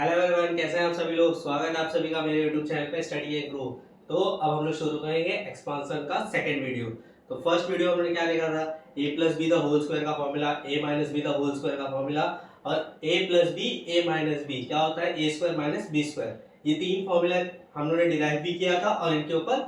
Hello everyone, कैसे हैं आप सभी लोग। स्वागत है आप सभी का मेरे YouTube चैनल पे स्टडी एंड ग्रो। तो अब हम लोग शुरू करेंगे एक्सपांशन का सेकंड वीडियो। तो फर्स्ट वीडियो हमने क्या देखा था, a plus B the whole square का formula, a minus B the whole square का फॉर्मूला और a plus B a minus B क्या होता है, a square minus B square. ये तीन फॉर्मूला हम लोगों ने डिराइव भी किया था और इनके ऊपर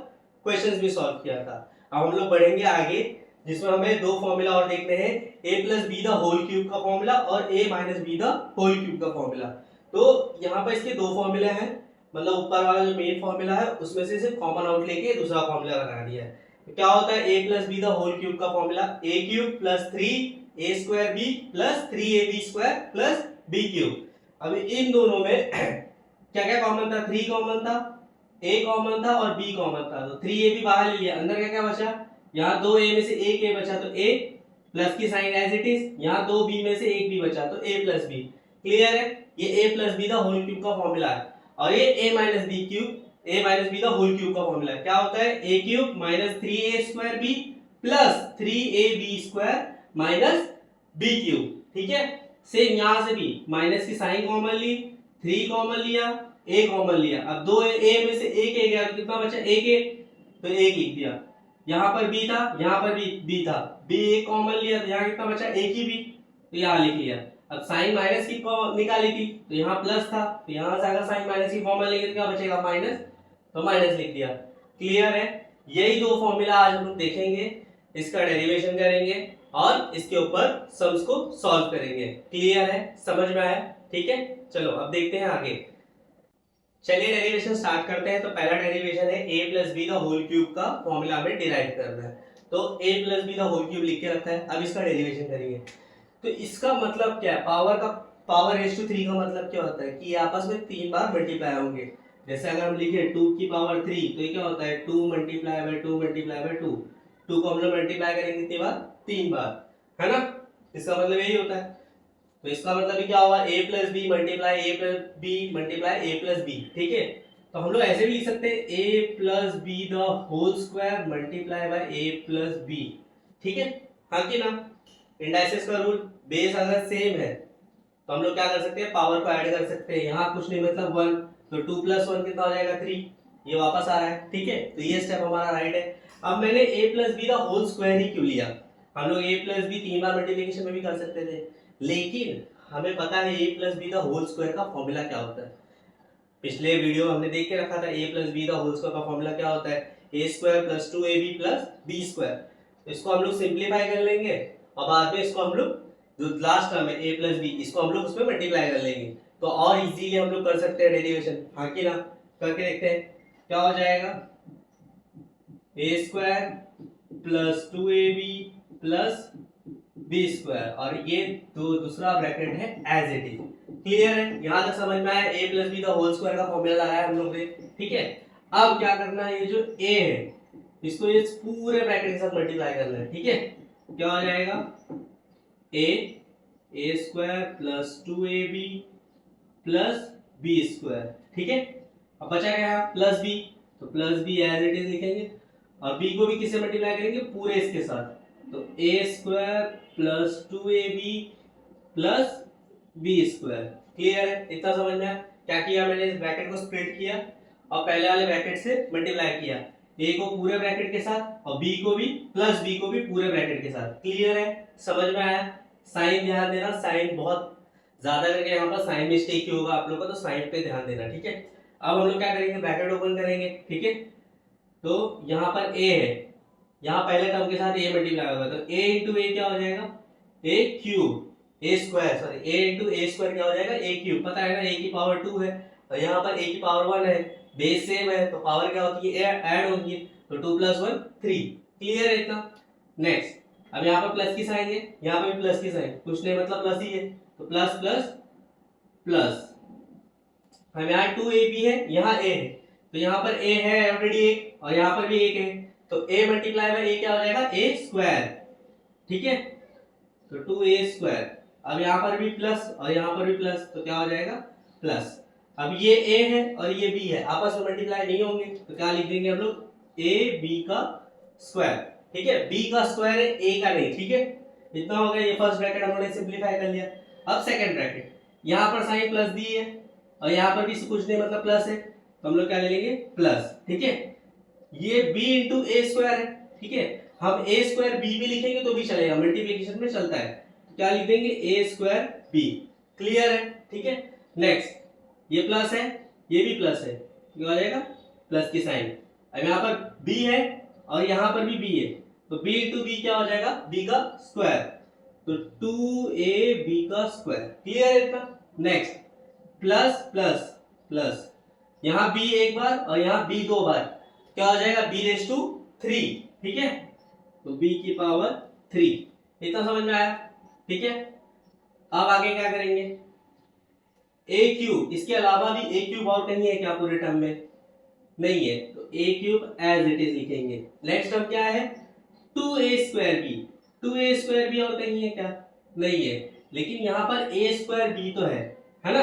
क्वेश्चंस भी सॉल्व किया था। अब हम लोग बढ़ेंगे आगे, जिसमें हमें दो फॉर्मूला और देखने हैं, a plus B the whole cube का फॉर्मूला और a minus B the whole cube का फॉर्मूला। तो यहाँ पर इसके दो फॉर्मूले हैं, मतलब ऊपर वाला जो मेन फॉर्मूला है उसमें से सिर्फ कॉमन आउट लेके दूसरा फॉर्मूला लगा दिया है। तो क्या होता है, a plus B the whole cube का formula a cube plus 3a square b plus 3ab square plus b cube. अब इन दोनों में क्या क्या कॉमन था, 3 कॉमन था, a कॉमन था और b कॉमन था। तो 3ab बाहर ले लिया, अंदर क्या क्या बचा, यहाँ 2a में से एक a बचा तो a प्लस की साइन एज इट इज, यहाँ 2b में से एक b बचा तो a प्लस b। क्लियर है, ये a plus B the whole cube का फॉर्मूला है। और ये a minus B cube, a minus B the whole cube का फॉर्मूला है। क्या होता है, a cube minus 3a square b plus 3ab square minus b cube. ठीक है, सेम यहां से भी माइनस की साइन कॉमन ली, 3 कॉमन लिया, a कॉमन लिया। अब दो a में से एक a गया तो कितना बचा, एक a, तो एक लिख दिया। यहाँ पर b था, यहाँ पर भी b था, b एक कॉमन लिया तो यहाँ कितना बचा, एक ही b, तो यहाँ लिख लिया। अब साइन माइनस की निकाली थी तो यहाँ प्लस था, तो यहाँ से अगर साइन माइनस की फॉर्मूला लेंगे तो क्या बचेगा, माइनस, तो माइनस लिख दिया। क्लियर है, यही दो फॉर्मूला आज हम लोग देखेंगे, इसका डेरिवेशन करेंगे और इसके ऊपर सम्स को सॉल्व करेंगे। क्लियर है, समझ में आया। ठीक है, चलो अब देखते हैं आगे। चलिए डेरिवेशन स्टार्ट करते हैं। तो पहला डेरिवेशन है a plus B the whole cube का फॉर्मूला हमें डिराइव करना है। तो a plus B the whole cube लिख के रखा है, अब इसका डेरिवेशन करेंगे। तो इसका मतलब क्या है, पावर रेज टू 3 का मतलब क्या होता है कि ये आपस में 3 बार मल्टीप्लाई होंगे। जैसे अगर हम लिखे 2 की पावर 3 तो ये क्या होता है, 2 मल्टीप्लाई बाय 2 मल्टीप्लाई बाय 2। 2 को हम लोग मल्टीप्लाई करेंगे कितनी बार, 3 बार, है ना। इसका मतलब यही होता है। तो इसका मतलब भी क्या हुआ, a plus B multiply a plus B multiply a plus B. ठीक है, तो हम लोग ऐसे भी लिख सकते हैं a plus B the whole square multiply by a plus B. ठीक है, हाँ कि ना। इंडाइसेस का रूल, बेस अगर सेम है तो हम लोग क्या कर सकते हैं, पावर को ऐड कर सकते हैं। यहाँ कुछ नहीं मतलब 1, तो 2 प्लस 1 कितना हो जाएगा, 3, ये वापस आ रहा है। ठीक है, तो ये स्टेप हमारा राइट है। अब मैंने a plus B the whole square ही क्यों लिया, हम लोग a प्लस बी 3 बार मल्टीप्लिकेशन में भी कर सकते थे, लेकिन हमें पता है a plus B the whole square का फॉर्मूला क्या होता है। पिछले वीडियो हमने देख के रखा था a plus B the whole square का फॉर्मूला क्या होता है, a square plus 2ab plus b square. तो इसको हम लोग सिंप्लीफाई कर लेंगे और बाद में इसको हम लोग जो लास्ट टर्म है a प्लस बी, इसको हम लोग उसमें मल्टीप्लाई कर लेंगे, तो और इजीली हम लोग कर सकते हैं डेरिवेशन। हाँ कि ना, करके देखते हैं क्या हो जाएगा, a square plus 2ab plus B square, और ये दूसरा ब्रैकेट है एज इट इज। क्लियर है, यहां तक समझ में आया, a plus B the whole square का फॉर्मूला लगाया हम लोग ने। ठीक है, अब क्या करना है, ये जो a है इसको इस पूरे ब्रैकेट के साथ मल्टीप्लाई करना है। ठीक है, क्या हो जाएगा, a square plus 2ab plus B square. ठीक है, अब बचा क्या प्लस b, तो plus b as it is लिखेंगे और b को भी किससे मल्टीप्लाई करेंगे, पूरे इसके साथ। तो a square plus 2ab plus B square. Clear है, इतना समझ में आया। क्या किया मैंने, इस ब्रैकेट को स्प्लिट किया और पहले वाले ब्रैकेट से मल्टीप्लाई किया, a को पूरे ब्रैकेट के साथ और b को भी, प्लस b को भी पूरे ब्रैकेट के साथ। क्लियर है, समझ में आया। साइन ध्यान देना, साइन बहुत ज्यादा करके यहाँ पर साइन मिस्टेक ही होगा आप लोगों को, तो साइन पे ध्यान देना। ठीक है, अब हम लोग क्या करेंगे, ब्रैकेट ओपन करेंगे। ठीक है, तो यहाँ पर a है, यहाँ पहले टर्म के साथ a मल्टीप्लाई होगा, तो a इंटू a क्या हो जाएगा, a cube, a square, sorry a into a square क्या हो जाएगा, a क्यूब। पता है ना, a की पावर 2 है और यहाँ पर a की पावर 1 है, बेस सेम है तो पावर क्या होती है, ऐड होगी, तो 2 प्लस 1 3। क्लियर है इतना। नेक्स्ट, अब यहाँ पर प्लस की साइन है, यहाँ पर भी प्लस की साइन, कुछ नहीं मतलब प्लस ही है, तो प्लस प्लस प्लस। हम यहाँ 2ab है, यहाँ a है, तो यहाँ पर a है ऑलरेडी एक और यहाँ पर भी एक है, तो a मल्टीप्लाई बाय a क्या हो जाएगा, a स्क्वायर। ठीक है, तो 2a स्क्वायर। अब यहाँ पर भी प्लस और यहाँ पर भी प्लस, तो क्या हो जाएगा, प्लस। अब ये a है और ये b है, आपस में मल्टीप्लाई नहीं होंगे, तो क्या लिख देंगे हम लोग, a b का स्क्वायर। ठीक है, b का स्क्वायर है, a का नहीं। ठीक है, इतना हो गया, ये फर्स्ट ब्रैकेट हम लोगों ने सिंप्लीफाई कर लिया। अब सेकंड ब्रैकेट, यहाँ पर साइन प्लस दी है और यहाँ पर भी कुछ नहीं मतलब प्लस है, तो हम लोग क्या ले लेंगे प्लस। ठीक है, ये b इंटू ए स्क्वायर है। ठीक है, हम ए स्क्वायर बी भी लिखेंगे तो भी चलेगा, मल्टीप्लीकेशन में चलता है। तो क्या लिख देंगे ए स्क्वायर बी। क्लियर है? ठीक है, नेक्स्ट ये प्लस है, ये भी प्लस है, क्या हो जाएगा प्लस की साइन। अब यहाँ पर b है और यहाँ पर भी b है, तो b इंटू बी क्या हो जाएगा b का स्क्वायर, तो 2ab का स्क्वायर। क्लियर है इतना? नेक्स्ट प्लस प्लस प्लस, यहाँ b एक बार और यहाँ b दो बार, क्या हो जाएगा b रेज टू 3। ठीक है, तो b की पावर 3। इतना समझ में आया? ठीक है, अब आगे क्या करेंगे, a क्यूब, इसके अलावा भी a क्यूब और कहीं है क्या पूरे टर्म में? नहीं है, तो a cube as it is लिखेंगे। नेक्स्ट टर्म क्या है 2a square B. 2a square B और कहीं है क्या? नहीं है, लेकिन यहाँ पर a स्क्वायर बी तो है ना,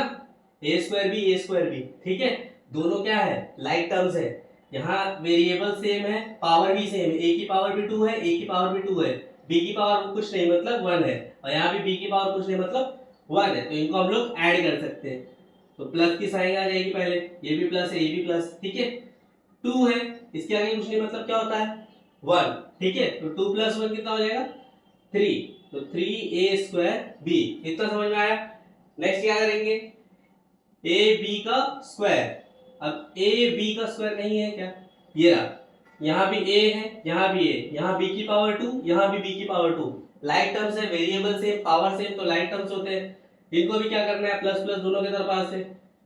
a square B, a square B. ठीक है, दोनों क्या है लाइक टर्म्स है, यहाँ वेरिएबल सेम है, पावर भी सेम है, a की पावर भी 2 है, a की पावर भी 2 है, b की पावर कुछ नहीं मतलब 1 है, और यहाँ भी b की पावर कुछ नहीं मतलब 1 है, तो इनको हम लोग ऐड कर सकते हैं। तो प्लस की साइन आ जाएगी पहले, ये भी प्लस है, ये भी प्लस। ठीक है, 2 है, इसके आगे कुछ नहीं मतलब क्या होता है 1। ठीक है, तो 2 प्लस 1 कितना हो जाएगा 3, तो 3a स्क्वायर b। इतना समझ में आया? नेक्स्ट क्या करेंगे a b का स्क्वायर। अब a b का स्क्वायर नहीं है क्या, ये रहा, यहाँ भी a है, यहाँ भी a, यहाँ b की पावर 2, यहाँ भी b की पावर 2। लाइक टर्म्स है, वेरिएबल सेम, पावर सेम, तो लाइक टर्म्स होते हैं, इनको भी क्या करना है प्लस प्लस दोनों के तरफ पास से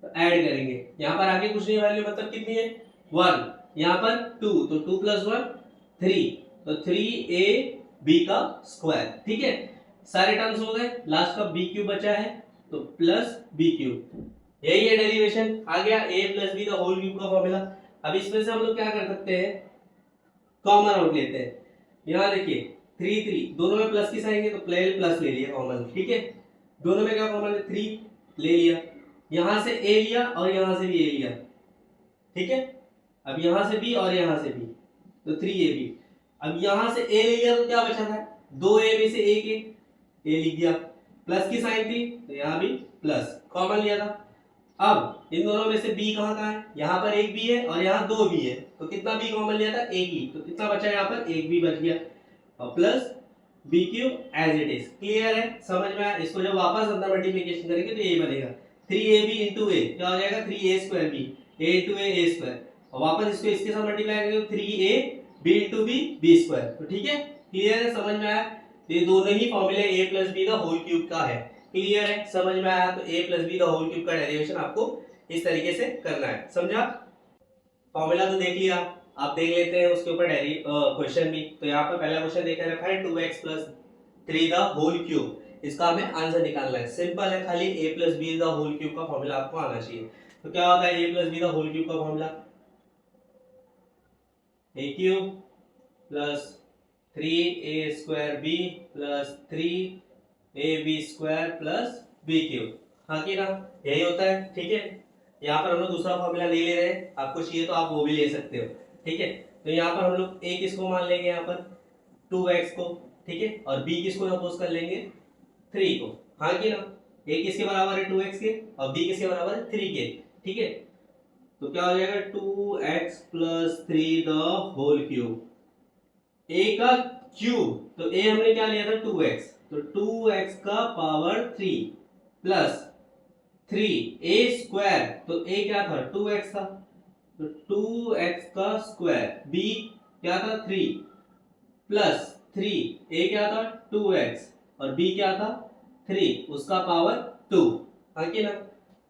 तो ऐड करेंगे। यहाँ पर आगे कुछ नहीं, वैल्यू मतलब कितनी है 1, यहाँ पर 2, तो 2 प्लस 1 3, तो 3ab का स्क्वायर। ठीक है, सारे टर्म्स हो गए, लास्ट का b क्यूब बचा है, तो प्लस b क्यूब। यही है डेरिवेशन, आ गया a plus B the whole cube का फॉर्मूला। अब इसमें से हम लोग क्या कर सकते हैं, कॉमन आउट लेते हैं। यहाँ देखिए 3 3, दोनों में प्लस की साइन है तो प्लस ले लिया कॉमन। ठीक है, दोनों में क्या कॉमन है 3 ले लिया, यहाँ से a लिया और यहाँ से भी a लिया। ठीक है, अब यहाँ से b और यहाँ से b, तो 3ab। अब यहाँ से a ले लिया तो क्या बचा था 2a में से एक a लिख दिया, प्लस की साइन थी तो यहाँ भी प्लस कॉमन लिया था। अब इन दोनों में से b कहाँ है, यहाँ पर एक b है और यहाँ दो b है, तो कितना b कॉमन लिया था एक ही, तो कितना बचा यहाँ पर एक b बच गया, और plus b cube as it is. Clear है? समझ में आया? इसको जब वापस अंदर मल्टीप्लिकेशन करेंगे तो ये बनेगा 3ab इंटू ए, क्या हो जाएगा 3a square b, a into A square, और वापस इसको इसके साथ मल्टीप्लाई करेंगे तो 3ab इंटू b स्क्वायर। तो ठीक है, क्लियर है? समझ में आया? ये दोनों ही फॉर्मूले a plus B the whole cube का है। क्लियर है? समझ में आया? तो a plus B the whole cube का डेरिवेशन आपको इस तरीके से करना है। समझा? फॉर्मूला तो देख लिया, आप देख लेते हैं उसके ऊपर क्वेश्चन भी। तो यहाँ पर पहला क्वेश्चन देखा रखा है 2x plus 3 the whole cube, इसका हमें आंसर निकालना है। सिंपल है, खाली a plus B the whole cube का फॉर्मूला आपको आना चाहिए। तो क्या होता है a plus B the whole cube का formula, a cube plus 3a square b plus 3ab square plus b cube. हाँ कि ना, यही होता है। ठीक है, यहाँ पर हम लोग दूसरा फॉर्मूला ले ले रहे हैं, आपको चाहिए तो आप वो भी ले सकते हो। ठीक है, तो यहाँ पर हम लोग a किसको मान लेंगे, यहाँ पर 2x को, ठीक है, और b किसको अपोज कर लेंगे 3 को। हाँ कि ना, a किसके बराबर है 2x के और b किसके बराबर है 3 के। ठीक है, तो क्या हो जाएगा 2x plus 3 the whole cube, a का क्यूब, तो a हमने क्या लिया था 2x, तो 2x का पावर 3 प्लस 3a स्क्वायर, तो a क्या था 2x था, तो 2x का स्क्वायर, b क्या था 3 प्लस 3a क्या था 2x और b क्या था 3, उसका पावर 2। हाँ कि ना,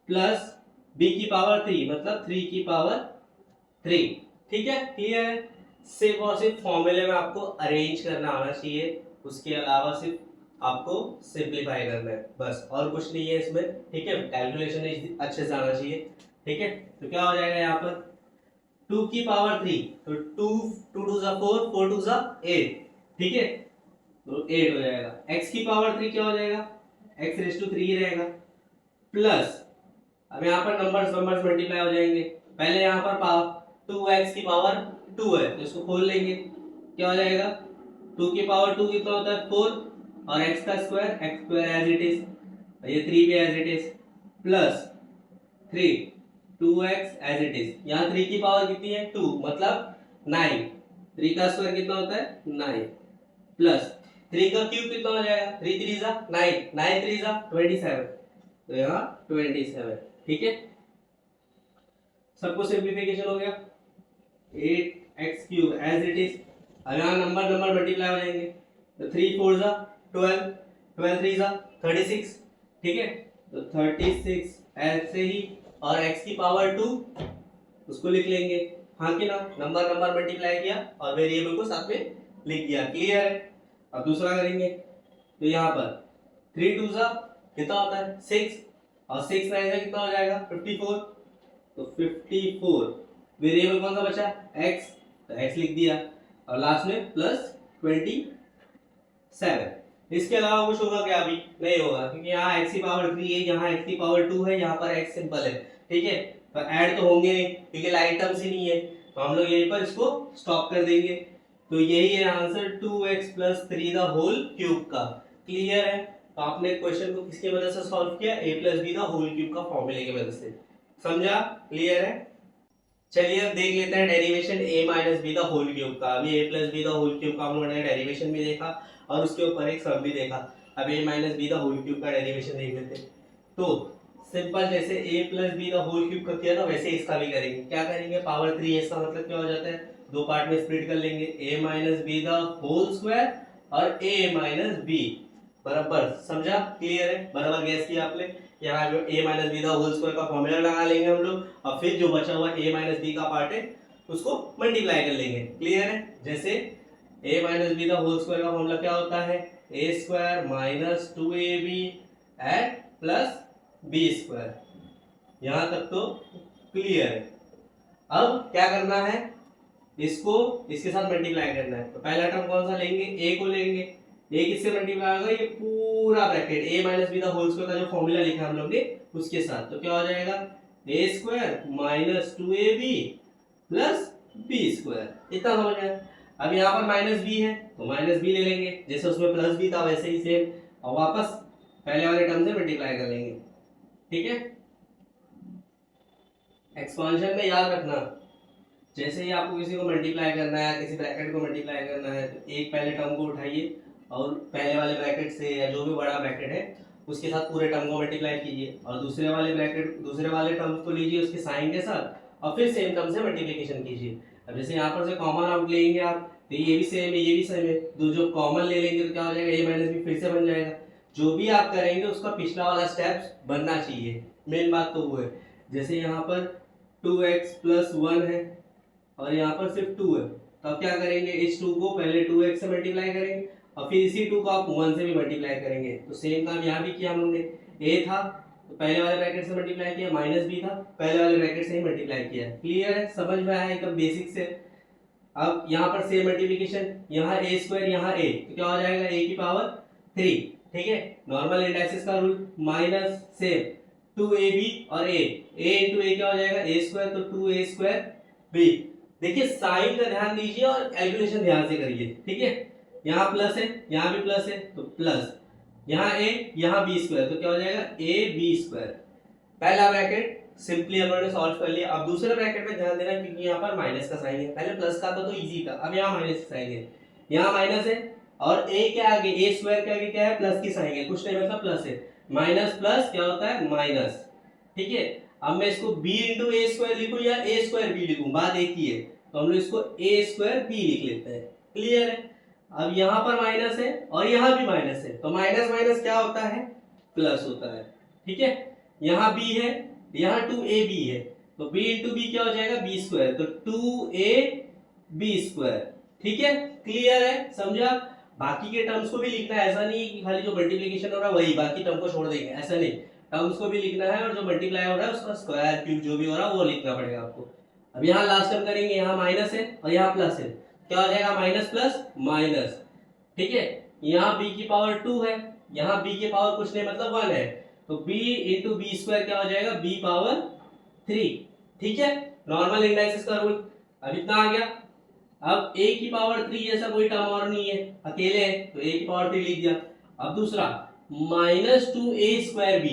प्लस b की पावर 3 मतलब 3 की पावर 3। ठीक है, क्लियर है? सिर्फ और सिर्फ फॉर्मूले में आपको अरेंज करना आना चाहिए, उसके अलावा सिर्फ आपको सिंपलीफाई करना है, बस और कुछ नहीं है इसमें। ठीक है, कैलकुलेशन अच्छे से आना चाहिए। ठीक है, तो क्या हो जाएगा यहाँ पर 2 की पावर 3, तो 2 2 जा 4, 4 2 जा 8। ठीक है, तो 8 हो जाएगा। x की पावर 3 क्या हो जाएगा, x रेज़ टू 3 रहेगा, प्लस अब यहाँ पर नंबर्स मल्टीप्लाई हो जाएंगे। पहले यहाँ पर पावर 2x की पावर 2 है, तो इसको खोल लेंगे, क्या हो जाएगा 2 की पावर 2 कितना होता है 4, और x का square, x square as it is, ये 3 भी as it is, plus 3 2x as it is, यहाँ 3 की पावर कितनी है 2 मतलब 9, 3 का स्क्वायर कितना होता है 9 प्लस 3 का क्यूब कितना हो जाएगा 3 3 जा 9, 9 3 जा 27, तो यहाँ 27। ठीक है, सबको सिंप्लीफिकेशन हो गया 8x cube as it is. अब यहाँ नंबर नंबर मल्टीप्लाई हो जाएंगे, तो 3 4 जा 12, 12 3 जा 36। ठीक है, तो 36 ऐसे ही, और x की पावर 2 उसको लिख लेंगे, हाँ कि ना, नंबर नंबर मल्टीप्लाई किया और वेरिएबल को साथ में लिख दिया। क्लियर है। अब दूसरा करेंगे, तो यहाँ पर 3 2 जा कितना होता है 6, और 6 9 जा कितना हो जाएगा 54, तो 54 वेरिएबल कौन सा बचा x, तो x लिख दिया, और लास्ट में प्लस 27। इसके अलावा कुछ होगा क्या? अभी नहीं होगा, क्योंकि यहाँ x की पावर 3 है, यहाँ x की पावर 2 है, यहाँ पर x सिंपल है। ठीक है, तो ऐड तो होंगे नहीं क्योंकि लाइक टर्म्स ही नहीं है, तो हम लोग यहीं पर इसको स्टॉप कर देंगे। तो यही है answer 2x + 3 the whole cube का। क्लियर है। तो आपने क्वेश्चन को किसकी मदद से सॉल्व किया? a + b the whole cube का फॉर्मूले की मदद से। समझा? क्लियर है। चलिए अब देख लेते हैं derivation a - b the whole cube का। अभी a + b the whole cube का हम लोगों ने डेरिवेशन भी देखा और उसके ऊपर एक सम भी देखा। अब a - b the whole cube का डेरिवेशन देख लेते हैं। तो सिंपल जैसे a + b the whole cube का किया था वैसे इसका भी करेंगे। क्या करेंगे? पावर 3 इसका मतलब क्या हो जाता है, दो पार्ट में स्प्लिट कर लेंगे, a - b the whole square और a - b बराबर। समझा? क्लियर है। बराबर गैस किया आपने। यहाँ जो a - b the whole square का फॉर्मूला लगा लेंगे हम लोग, और फिर जो बचा हुआ a - b का पार्ट है उसको मल्टीप्लाई कर लेंगे। क्लियर है। जैसे a - b the whole square का फॉर्मूला क्या होता है, a² - 2ab eight plus b²। यहां तक तो क्लियर है। अब क्या करना है, इसको इसके साथ मल्टीप्लाई करना है। तो पहला टर्म कौन सा लेंगे, a को लेंगे। a किससे मल्टीप्लाई होगा, ये पूरा bracket a - b the whole square का जो फॉर्मूला लिखा हम लोग ने उसके साथ। तो क्या हो जाएगा, a² - 2ab प्लस b²। इतना समझ में। अब यहाँ पर -b है तो -b ले लेंगे, जैसे उसमें प्लस b था वैसे ही सेम, और वापस पहले वाले टर्म से मल्टीप्लाई कर लेंगे। ठीक है। एक्सपांशन में याद रखना, जैसे ही आपको किसी को मल्टीप्लाई करना है, किसी ब्रैकेट को मल्टीप्लाई करना है, तो एक पहले टर्म को उठाइए और पहले वाले ब्रैकेट से या जो भी बड़ा ब्रैकेट है उसके साथ पूरे टर्म को मल्टीप्लाई कीजिए, और दूसरे वाले टर्म को लीजिए उसके साइन के साथ, और फिर सेम टर्म से मल्टीप्लिकेशन कीजिए। अब जैसे यहाँ पर से कॉमन आउट लेंगे आप, तो ये भी सेम है, ये भी सेम है, तो जो कॉमन ले लेंगे तो क्या हो जाएगा, a - b फिर से बन जाएगा। जो भी आप करेंगे उसका पिछला वाला स्टेप्स बनना चाहिए, मेन बात तो वो है। जैसे यहाँ पर 2x + 1 है और यहाँ पर सिर्फ 2 है, तो अब क्या करेंगे, इस 2 को पहले 2x से मल्टीप्लाई करेंगे और फिर इसी 2 को आप 1 से भी मल्टीप्लाई करेंगे। तो सेम काम यहाँ भी किया हम लोग ने, a था तो पहले वाले ब्रैकेट से मल्टीप्लाई किया, -b था पहले वाले ब्रैकेट से ही मल्टीप्लाई किया। क्लियर है, समझ में आया एकदम बेसिक से। अब यहाँ पर सेम मल्टीप्लिकेशन, यहाँ a², यहाँ a, तो क्या हो जाएगा, a की पावर 3। ठीक है, नॉर्मल इंडाइसिस का रूल, माइनस सेम 2ab और a × a क्या हो जाएगा, a², तो 2a²b। देखिए साइन का ध्यान दीजिए और कैलकुलेशन ध्यान से करिए। ठीक है, यहाँ प्लस है, यहाँ भी प्लस है, तो प्लस, यहाँ a, यहाँ b², तो क्या हो जाएगा, ab²। पहला ब्रैकेट सिंपली हम लोगों ने सॉल्व कर लिया। अब दूसरे ब्रैकेट में ध्यान देना, क्योंकि यहाँ पर माइनस का साइन है, पहले प्लस का था तो इजी था, अब यहाँ माइनस का साइन है, यहाँ माइनस है और a के आगे, a² के आगे क्या है, प्लस की साइन है, कुछ नहीं मतलब प्लस है, माइनस प्लस क्या होता है, माइनस। ठीक है, अब मैं इसको b × a² लिखूं या a²b लिखूं, बात एक ही है, तो हम लोग इसको a²b लिख लेते हैं। क्लियर है। अब यहाँ पर माइनस है और यहाँ भी माइनस है, तो माइनस माइनस क्या होता है, प्लस होता है। ठीक है, यहाँ b है, यहाँ 2ab है, तो b × b क्या हो जाएगा, b², तो 2ab²। ठीक है, क्लियर है, समझा। बाकी के टर्म्स को भी लिखना है, ऐसा नहीं कि खाली जो मल्टीप्लिकेशन हो रहा है वही, बाकी टर्म को छोड़ देंगे, ऐसा नहीं, टर्म्स को भी लिखना है, और जो मल्टीप्लाई हो रहा है उसका स्क्वायर क्यूब जो भी हो रहा है वो लिखना पड़ेगा आपको। अब यहाँ लास्ट टर्म करेंगे, यहाँ माइनस है और यहाँ प्लस है, क्या हो जाएगा, माइनस प्लस माइनस। ठीक है, यहाँ b की पावर 2 है, यहाँ b की पावर कुछ नहीं मतलब 1 है, तो b × b² क्या हो जाएगा, b पावर 3। ठीक है, नॉर्मल इंडाइसिस का रूल। अब इतना आ गया। अब a की पावर 3 जैसा कोई टर्म और नहीं है, अकेले है, तो a की पावर 3 लिख दिया। अब दूसरा -2a²b,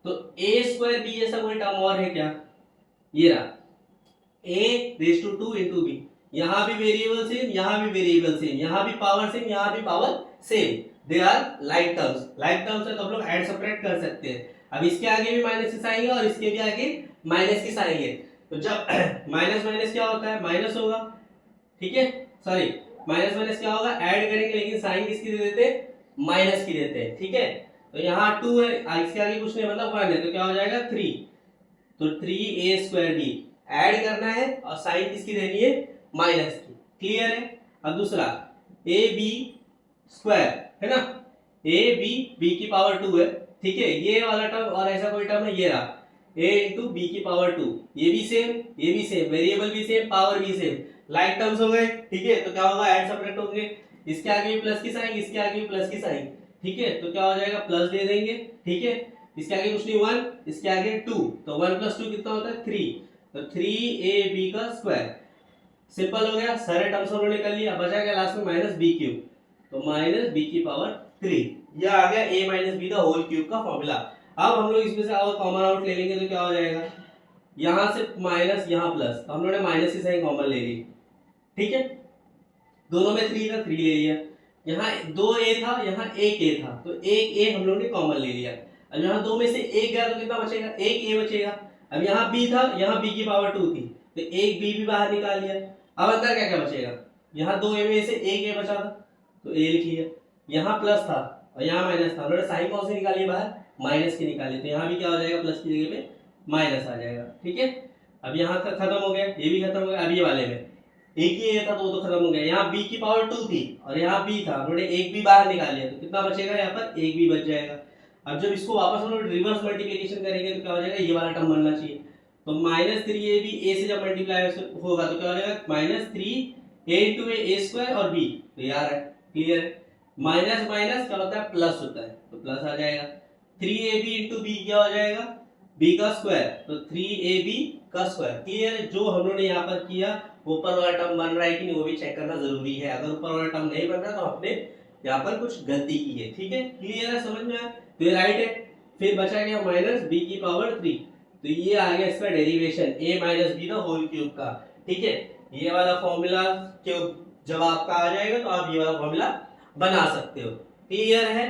तो ए स्क्वायर बी जैसा कोई टर्म और है क्या? ये रहा a raise to 2 into B, यहाँ भी वेरिएबल सेम, यहाँ भी वेरिएबल सेम, यहाँ भी पावर सेम, यहाँ भी power same, they are like terms. Like terms है तो हम लोग ऐड सब्ट्रैक्ट कर सकते हैं। अब इसके आगे भी माइनस आएंगे और इसके भी आगे माइनस किस आएंगे, तो जब माइनस माइनस क्या होता है, माइनस होगा, ठीक है, सॉरी माइनस माइनस क्या होगा, ऐड करेंगे, लेकिन साइन किसकी दे देते हैं, माइनस की देते हैं, ठीक है। तो यहाँ 2 है, इसके आगे कुछ नहीं मतलब 1 है, तो क्या हो जाएगा 3, तो 3a स्क्वायर बी ऐड करना है और साइन किसकी देनी है, माइनस की, क्लियर है। अब दूसरा ए बी स्क्वायर है ना, ए बी बी की पावर 2 है, ठीक है, ये वाला टर्म और ऐसा कोई टर्म है, ये रहा a इंटू बी की पावर 2, ये भी सेम, ये भी सेम, वेरिएबल भी सेम, पावर भी सेम, लाइक टर्म्स हो गए, ठीक है। तो क्या होगा, ऐड सब्ट्रैक्ट होंगे, इसके आगे भी प्लस की साइन, इसके आगे भी प्लस की साइन, ठीक है, तो क्या हो जाएगा, प्लस दे देंगे, ठीक है, इसके आगे कुछ नहीं 1, इसके आगे 2, तो 1 प्लस 2 कितना होता है 3, तो 3ab का स्क्वायर, सिंपल हो गया, सारे टर्म्स हम लोगों ने कर लिया। बचा क्या लास्ट में माइनस बी क्यूब, तो माइनस बी की पावर 3, यह आ गया a minus B the whole cube का फॉर्मूला। अब हम लोग इसमें से और कॉमन आउट ले लेंगे तो क्या हो जाएगा, यहां से माइनस यहां प्लस, तो हम लोगों ने माइनस की साइन कॉमन ले ली, ठीक है, दोनों में 3 था 3 ले लिया, यहाँ 2a था यहाँ 1a था, तो 1a हम लोगों ने कॉमन ले लिया। अब यहाँ 2 में से 1 गया तो कितना बचेगा, 1a बचेगा। अब यहाँ b था, यहाँ b की पावर 2 थी, तो एक b भी बाहर निकाल लिया। अब अंदर क्या क्या बचेगा, यहाँ 2a में से 1a बचा था, तो a लिख लिया, यहाँ प्लस था और यहाँ माइनस था, हमने साइन कौन सी निकाली बाहर, माइनस की निकाली, तो यहाँ भी क्या हो जाएगा, प्लस की जगह पे माइनस आ जाएगा, ठीक है। अब यहाँ खत्म हो गया, ये भी खत्म हो गया। अब ये वाले में एक ही ए था तो वो तो खत्म हो गया, यहाँ b की पावर 2 थी और यहाँ b था, हमने एक भी बाहर निकाल लिया, तो कितना बचेगा, यहाँ पर एक भी बच जाएगा। अब जब इसको वापस हम लोग रिवर्स मल्टीप्लिकेशन करेंगे तो क्या हो जाएगा, ये वाला टर्म बनना चाहिए, तो माइनस 3ab a से जब मल्टीप्लाई होगा तो क्या हो जाएगा, माइनस 3a इंटू ए स्क्वायर और b, तो यार है, क्लियर है, माइनस माइनस क्या होता है, प्लस होता है, तो प्लस आ जाएगा, 3ab इंटू बी क्या हो जाएगा, b का स्क्वायर, तो 3ab का स्क्वायर, क्लियर है। जो हम लोगों ने यहाँ पर किया ऊपर वाला टर्म बन रहा है कि नहीं वो भी चेक करना जरूरी है, अगर ऊपर वाला टर्म नहीं बन रहा तो आपने यहाँ पर कुछ गलती की है, ठीक है, क्लियर है, समझ में आया, तो ये राइट है। फिर बचा गया माइनस बी की पावर 3, तो ये आ गया इसका derivation a minus B the whole cube का, ठीक है, ये वाला फॉर्मूला जब आपका आ जाएगा तो आप ये वाला फॉर्मूला बना सकते हो, क्लियर है,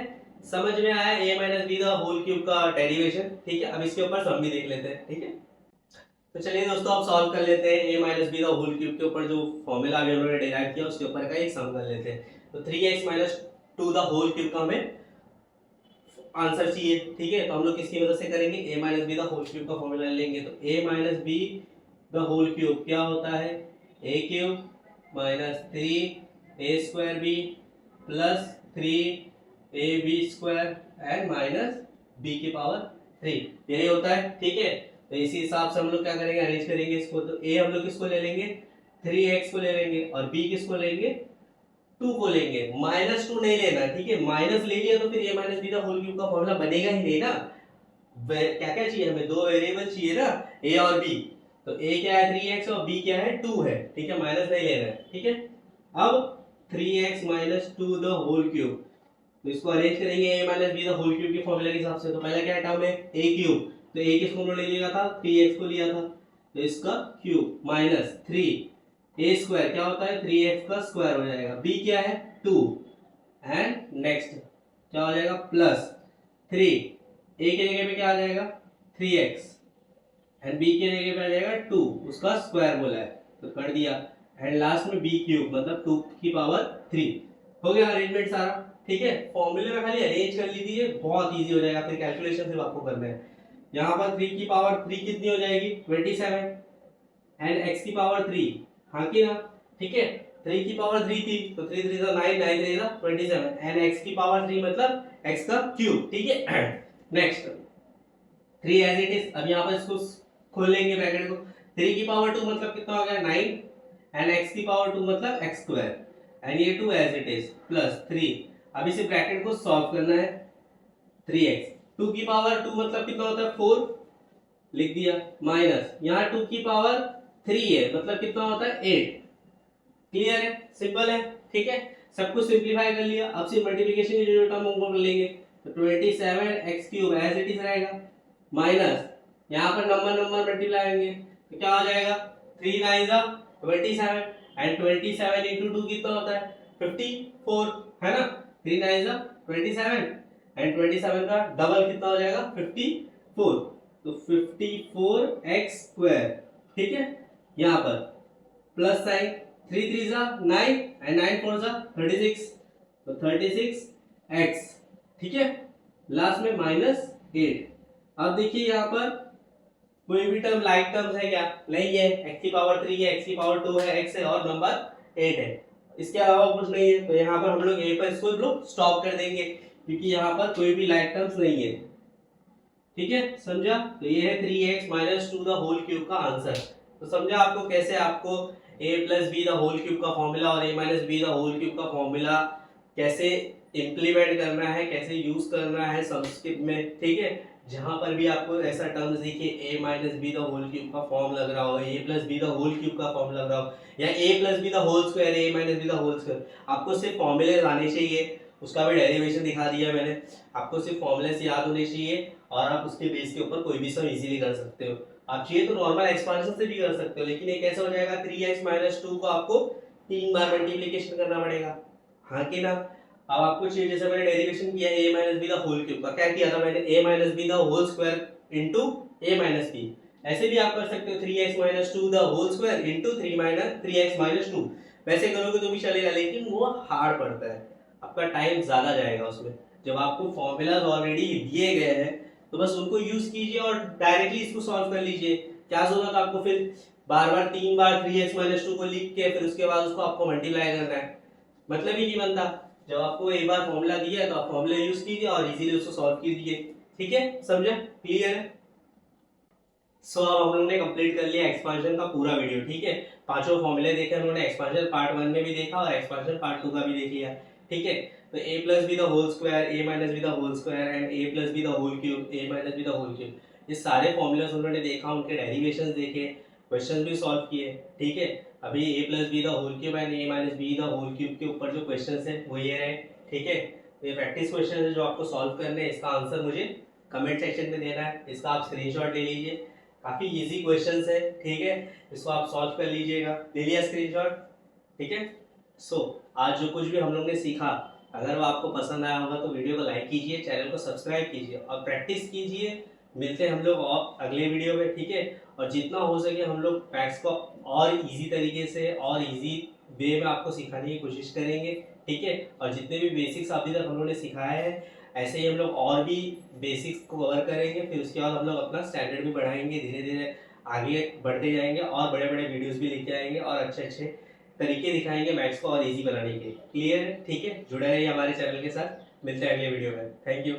समझ में आया, a minus B the whole cube का डेरिवेशन, ठीक है। अब इसके ऊपर सम भी देख लेते हैं, ठीक है। तो चलिए दोस्तों अब सॉल्व कर लेते हैं a minus B the whole cube के ऊपर जो फॉर्मूला अभी हम लोगों ने डिराइव किया उसके ऊपर का एक सम कर लेते हैं। तो 3x minus 2 the whole cube का हमें आंसर चाहिए, ठीक है, तो हम लोग किसकी मदद से करेंगे, a minus B the whole cube का फॉर्मूला लेंगे, तो a minus B the whole cube क्या होता है, a cube minus 3a square b plus 3ab square and minus b की पावर 3, यही होता है, ठीक है। तो इसी हिसाब से हम लोग क्या करेंगे, अरेंज करेंगे इसको, तो a हम लोग किसको ले लेंगे, 3x को ले लेंगे और b किसको लेंगे, 2 को लेंगे, माइनस 2 नहीं लेना, ठीक है, माइनस ले लिया तो फिर a minus B the whole cube का फॉर्मूला बनेगा ही नहीं ना। क्या क्या चाहिए हमें, दो वेरिएबल चाहिए ना, a और b, तो a क्या है 3x और b क्या है 2 है, ठीक है, माइनस नहीं लेना है, ठीक है। अब 3x minus 2 the whole cube, तो इसको अरेंज करेंगे a minus B the whole cube के फॉर्मूले के हिसाब से, तो पहला क्या टर्म है a क्यूब, तो a किसको हमने लिया था 3x को लिया था, तो इसका क्यूब माइनस 3a स्क्वायर क्या होता है 3x का स्क्वायर हो जाएगा, b क्या है 2 एंड नेक्स्ट क्या हो जाएगा प्लस 3, a के जगह पे क्या आ जाएगा 3x एंड b के जगह पे आ जाएगा 2, उसका स्क्वायर बोला है तो कर दिया, एंड लास्ट में b क्यूब मतलब 2 की पावर 3, हो गया अरेंजमेंट सारा, ठीक है। फॉर्मूले में खाली अरेंज कर लीजिए, बहुत इजी हो जाएगा, फिर कैलकुलेशन सिर्फ आपको करना है। यहाँ पर 3 की पावर 3 कितनी हो जाएगी 27 एंड x की पावर 3, हाँ की ना, ठीक है, 3 की पावर 3 थी तो 3 3 9 9 3 27 एंड x की पावर 3 मतलब x का क्यूब, ठीक है। नेक्स्ट 3 एज इट इज, अब यहाँ पर इसको खोल लेंगे ब्रैकेट को, 3 की पावर 2 मतलब कितना हो गया 9 एंड x की पावर 2 मतलब x स्क्वायर एंड ये 2 एज इट इज प्लस 3, अब इसे ब्रैकेट को सॉल्व करना है, 3x 2 की पावर 2 मतलब कितना होता है 4 लिख दिया, माइनस यहाँ 2 की पावर 3 है मतलब कितना होता है 8, क्लियर है, सिंपल है, ठीक है, सब कुछ सिंपलीफाई कर लिया। अब सिर्फ मल्टीप्लिकेशन की जो टर्म हमको लेंगे, तो 27 x cube as it is रहेगा माइनस यहाँ पर नंबर मल्टीप्लाई होंगे तो क्या हो जाएगा 3 9 जा 27 एंड 27 इंटू 2 कितना होता है 54 है ना 3 9 जा 27 एंड 27 का डबल कितना हो जाएगा 54 तो 54x स्क्वायर ठीक है यहाँ पर प्लस साइन 3 3 जा 9 एंड 9 4 जा 36 तो 36x ठीक है लास्ट में माइनस 8। अब देखिए यहाँ पर कोई भी टर्म लाइक टर्म्स है क्या नहीं है x की पावर 3 है x की पावर 2 है x है और नंबर 8 है इसके अलावा कुछ नहीं है तो यहाँ पर हम लोग a पर इसको लोग स्टॉप कर देंगे क्योंकि यहाँ पर कोई भी लाइक टर्म्स नहीं है ठीक है समझा तो ये है 3x - 2 द होल क्यूब का आंसर। तो समझा आपको कैसे आपको a + b the whole cube का फॉर्मूला और a - b the whole cube का फॉर्मूला कैसे इम्प्लीमेंट करना है कैसे यूज करना है संस्कृत में ठीक है जहां पर भी आपको ऐसा टर्म्स दिखे a - b the whole cube का फॉर्म लग रहा हो a + b the whole cube का फॉर्म लग रहा हो या a + b the whole square a - b the whole square आपको सिर्फ फॉर्मूले आने चाहिए उसका भी डेरिवेशन दिखा दिया मैंने आपको सिर्फ फॉर्मूले से याद होने चाहिए और आप उसके बेस के ऊपर कोई भी सम इजीली कर सकते हो आप चाहिए तो नॉर्मल एक्सपांशन से भी कर सकते हो लेकिन ये कैसे हो जाएगा 3x - 2 को आपको 3 बार मल्टीप्लिकेशन करना पड़ेगा हाँ कि ना अब आपको चाहिए जैसे मैंने डेरिवेशन किया a - b the whole cube का क्या किया था मैंने a - b the whole square into a - b ऐसे भी आप कर सकते हो 3x - 2 the whole square into 3x - 2 वैसे करोगे तो भी चलेगा लेकिन वो हार्ड पड़ता है आपका टाइम ज्यादा जाएगा उसमें जब आपको फॉर्मूलाज ऑलरेडी दिए गए हैं तो बस उनको यूज कीजिए और डायरेक्टली इसको सॉल्व कर लीजिए क्या जरूरत आपको फिर बार बार 3 बार 3x - 2 को लिख के फिर उसके बाद उसको आपको मल्टीप्लाई करना है मतलब ही नहीं बनता जब आपको एक बार फॉर्मूला दिया है तो आप फॉर्मूला यूज कीजिए और इजीली उसको सॉल्व कीजिए ठीक है समझे क्लियर है सो अब हम लोगों ने कंप्लीट कर लिया एक्सपांशन का पूरा वीडियो ठीक है पांचों फॉर्मूले देखे हम लोगों ने एक्सपांशन पार्ट 1 में भी देखा और एक्सपांशन पार्ट 2 का भी देख लिया ठीक है तो a + b the whole square a - b the whole square and a + b the whole cube a - b the whole cube ये सारे फॉर्मूलाज उन्होंने देखा उनके डेरिवेशंस देखे क्वेश्चंस भी सॉल्व किए ठीक है अभी a + b the whole cube and a - b the whole cube के ऊपर जो क्वेश्चंस हैं वो ये रहे ठीक है तो ये प्रैक्टिस क्वेश्चन है जो आपको सॉल्व करने हैं इसका आंसर मुझे कमेंट सेक्शन में देना है इसका आप स्क्रीनशॉट ले लीजिए काफी इजी क्वेश्चंस है ठीक है इसको आप सॉल्व कर लीजिएगा ले लिया स्क्रीनशॉट ठीक है सो आज जो कुछ भी हम लोग ने सीखा अगर वो आपको पसंद आया होगा तो वीडियो को लाइक कीजिए चैनल को सब्सक्राइब कीजिए और प्रैक्टिस कीजिए मिलते हैं हम लोग और अगले वीडियो में ठीक है और जितना हो सके हम लोग मैथ्स को और इजी तरीके से और इजी वे में आपको सिखाने की कोशिश करेंगे ठीक है और जितने भी बेसिक्स अभी तक हम लोगों ने सिखाए हैं ऐसे ही हम लोग और भी बेसिक्स को कवर करेंगे फिर उसके बाद हम लोग अपना स्टैंडर्ड भी बढ़ाएंगे धीरे धीरे आगे बढ़ते जाएंगे और बड़े बड़े वीडियोस भी लेके आएंगे और अच्छे अच्छे तरीके दिखाएंगे मैथ्स को और इजी बनाने के क्लियर है ठीक है जुड़े रहिए हमारे चैनल के साथ मिलते हैं अगले वीडियो में थैंक यू।